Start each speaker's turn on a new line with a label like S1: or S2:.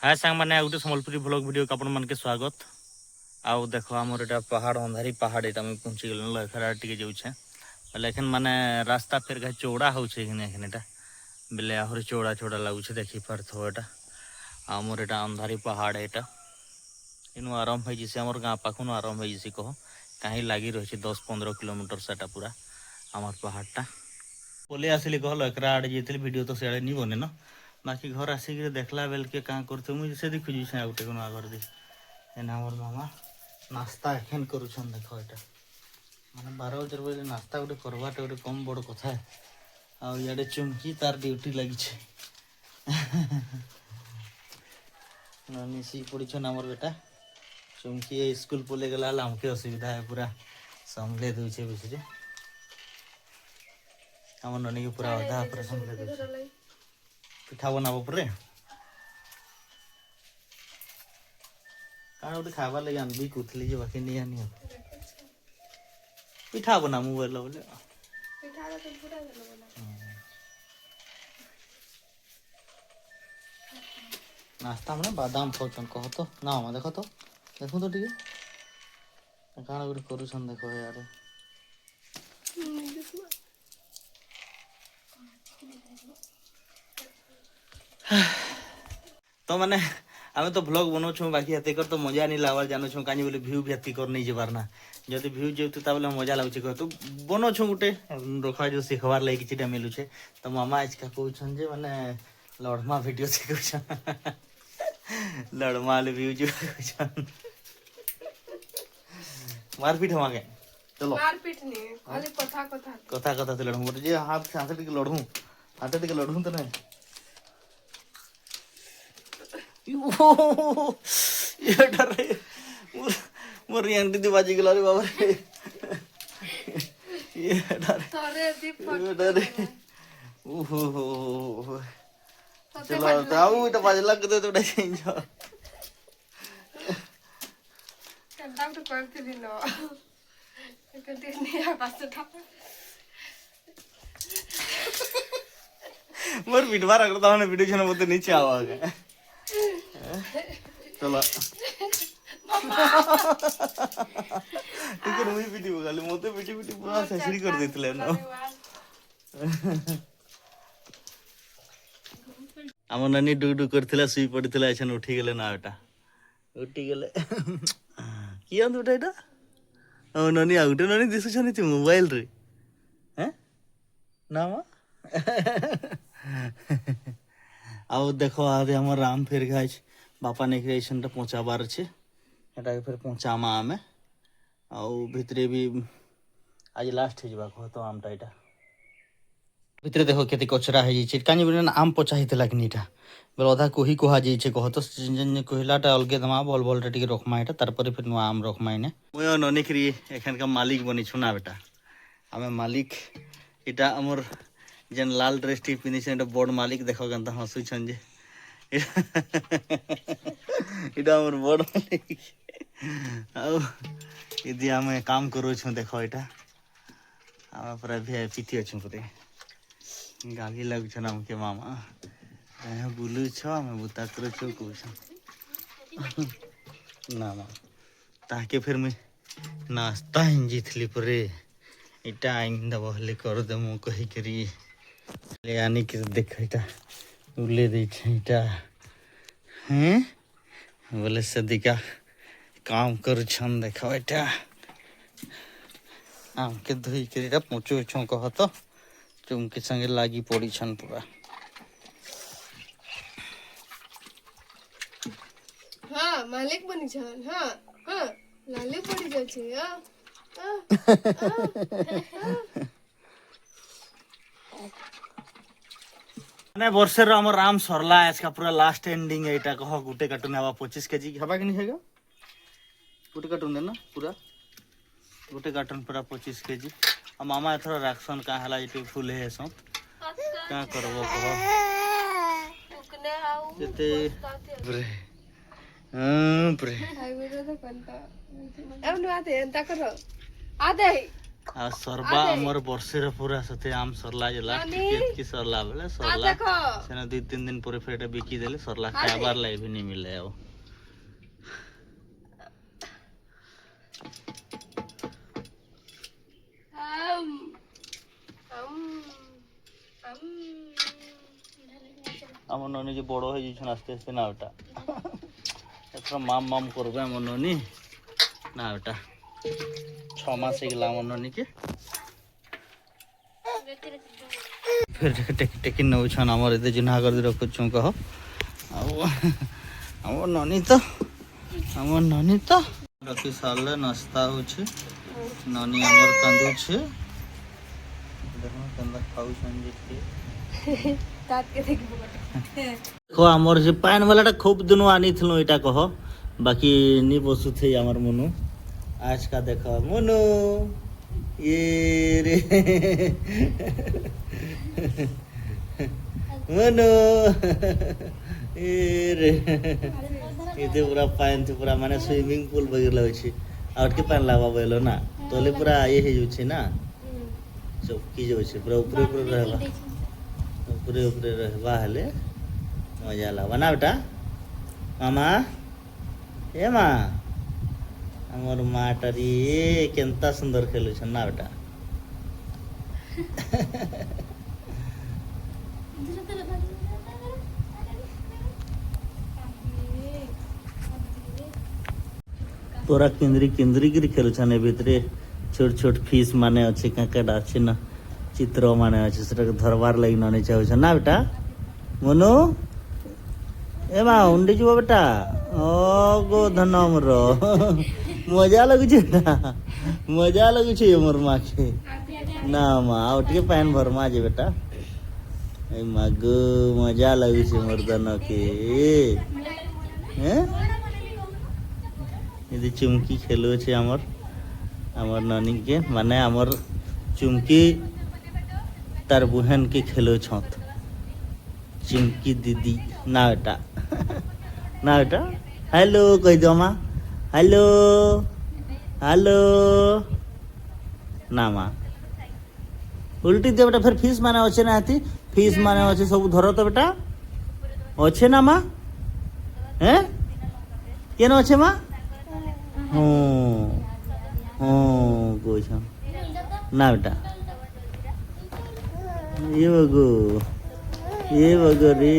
S1: हाय सांग मैंने गोटे सम्बलपुरी ब्लॉग वीडियो को आपण के स्वागत। आउ देखो आमर एटा पहाड़ अंधारी पहाड़ एटा मैं पहुंची गल लखरा टिके जाउछे लेकिन माने रास्ता फेर घा चौड़ा होउछे एटा बेले आहुरी चौड़ा चौड़ा लागुछे देखि पारथो एटा आमर एटा अंधारी पहाड़ एटा इनु आरंभ होई जिसे हमर गां पाखुन आरंभ होई जिसे कहो काहे लागी रहिছে 10-15 किलोमीटर सेटा पूरा आमर पहाड़टा बोले आसिली कहल एकरा आड़े जेतली वीडियो तो सेड़े नी बने न बाकी घर आसिक देखला बेल के कहाँ करते मुझे से देखुजी से गोटे कोन आगर दे एना हमर मामा नाश्ता एखन करूछन देखो एटा माने 12 बजे नाश्ता गोटे करवाटा गोटे कम बड़ कथा आ याडे चुमकी तार ड्यूटी लगी छे नानी सी पड़ीछन हमर बेटा चुमकी स्कूल पले गला हमके असुविधा है पूरा संभले दूचे बेसी हमर ननी के पूरा आधा ऑपरेशन कर दे पिठा बनाबो परे कान उठे खाबा लगे अनबी कुथली जे बाकी नहीं आनी पिठा बना मोबाइल बोले पिठा तो पूरा बना नाश्ता में बादाम खाउछन कहो तो ना हम देखो तो ठीक काना गुड करूछन देखो यार तो माने आमे तो ब्लॉग बनाऊ छु बाकी हते कर तो मजा नहीं लावाल जानो छु कानी बोले व्यू भी हती कर नहीं जेबार ना जदी व्यू जेतु ता बोले मजा लागु छ तो बनो छु गुटे रखा जो सिखवार लागि किछटा मिलु छे तो मामा आज का कहू छन जे माने लड़मा वीडियो सिखउ छ लड़मा ले व्यू जो छन मारपीट हमागे चलो
S2: मारपीट नहीं खाली कथा
S1: तो लड़ू जे हाथ हाथ टिक लड़ू हाथ टिक लड़ू तो नहीं ये डर रहे मोर रियांग दी बाजी गला रे बाबा रे ये डर डर ओहो चलो ताऊ तो बाज लग दे तो चेंज
S2: कंटा तो करते दिन नो कंटे नहीं आ पास था
S1: मोर बिटवार करता हूं वीडियो छन बोलते नीचे आवागा चलो ठीक है मुई वीडियो गाली मोते पिटी पूरा ससरी कर देतले न हमर ननी डुडु करथिला सुई पड़िथिला एछन उठी गेले ना एटा उठी गेले किया उठा एटा ओ ननी आउटे ननी दिसु छनी तू मोबाइल रे हैं ना मा आउ देखो आदे हमर राम फेर गाछ बापा ने क्रिएशनटा पहुंचाबार अछि एटा फिर पहुंचामा आमे आउ भितरे भी आज लास्ट हिजबा को तो आमटा एटा भितरे देखो केते कचरा है जे कानी बिना आम पोचा हितला किनीटा बेल आधा कोही कोहा जे छे कहो तो जिन कोहिलाटा अलगे दमा बल बल टिके रखमा एटा तार पर फिर नुआ आम रखमा इने मोय ननी क्री एखन का मालिक बनी छुना बेटा आमे मालिक एटा हमर जन लाल ड्रेस टी पिनी से बड़ मालिक देखो गंता हंसु छन जे इटा हमर बड़ मालिक आउ यदि हमें काम करू छु देखो एटा हम पूरा वीआईपी थी छु पुरे गाली लागु छ नाम के मामा ए बुलु छ हम बुता कर छु को छ ना मा ताके फिर मैं नाश्ता हिंजीथली पुरे इटा आइंदा बहले कर दे मु कहि करी ले आनी के देख इटा उले दे इटा हैं बोले सदिका काम कर छन देखो इटा आम के धोई के इटा पहुंचो छ कह तो चुमके संगे लागी पड़ी छन पूरा
S2: हां मालिक बनी छन हां हां लाली पड़ी जाय छे
S1: ने वर्षे रो हमर राम सरला आज का पूरा लास्ट एंडिंग एटा कह गुटे कार्टून हवा 25 केजी हवा कि नहीं हैगा गुटे कार्टून देना पूरा गुटे कार्टून पूरा 25 केजी आ मामा एथरा राखसन का हला इटे फुल है सो का करबो कह
S2: उकने आउ
S1: जते ब्रे ब्रे
S2: हाय वीडियो तो कंटा अब नु आते एंता करो आते
S1: आ सरबा हमर बर्षे रे पूरा सते आम सरला जला
S2: नानी।
S1: केतकी सरला बेले
S2: आ
S1: सरला
S2: देखो
S1: सेना 2-3 दिन पर फेर बिकी देले सरला खाबार लाई भी नहीं मिले अब
S2: हम हम हम
S1: আমার ননি যে বড় হয়ে যাচ্ছেন আস্তে আস্তে না ওটা এত মাম মাম করবে আমার ননি না ওটা 6 মাস হয়ে গেল আমার ননিকে ফের টেকি নউছন আমার এতে জুনাগড় রখুছুঁ কহ আমার ননি তো রকি সারলে নাস্তা হচ্ছে ননি আমার কান্দুছে দেখো কেন্দা খাউছন যে
S2: दांत के देखबो
S1: देखो आमर जे पान वाला खूब दुनु आनी थलो एटा कह बाकी नी बसु थे आमर मनु आज का देखो मनु ये रे मनु ये रे इते पूरा पान थे पूरा माने स्विमिंग पूल बगिर लगे छी आउट के पान लावा बेलो ना तोले पूरा ये हे जो छी ना चौकी जो छी पूरा ऊपर ऊपर रहला ऊपरे ऊपरे रहबा हेले मजा लागबा ना बेटा मामा ए माँ हमर माटारी केंता सुंदर खेलु छन ना बेटा तोरा केंद्री केंद्री गिरी खेलु छन ए भितरे छोट छोट फिश माने अछि काकाडा अछि ना चित्र माने अछि सेटा धरबार लागि नने चाहू छ ना बेटा मनु ए मा उंडी जुबा बेटा ओ गो धनम रो मजा लगु छै ना मजा लगु छै हमर माँ के ना मा उठ के पैन भरमा जे बेटा ए मागो मजा लगु छै हमर दन के हैं यदि चुमकी खेलो छै हमर नानी के माने हमर चुमकी तार बुहन के खेलो छत चिमकी दीदी ना बेटा ना बेटा हेलो कह दो माँ हेलो हेलो ना माँ उल्टी दे बेटा फिर फिश माने अच्छे ना हाथी फिश माने अच्छे सब धर तो बेटा अच्छे ना माँ हैं केन अच्छे माँ कोई ना बेटा ये बगो रे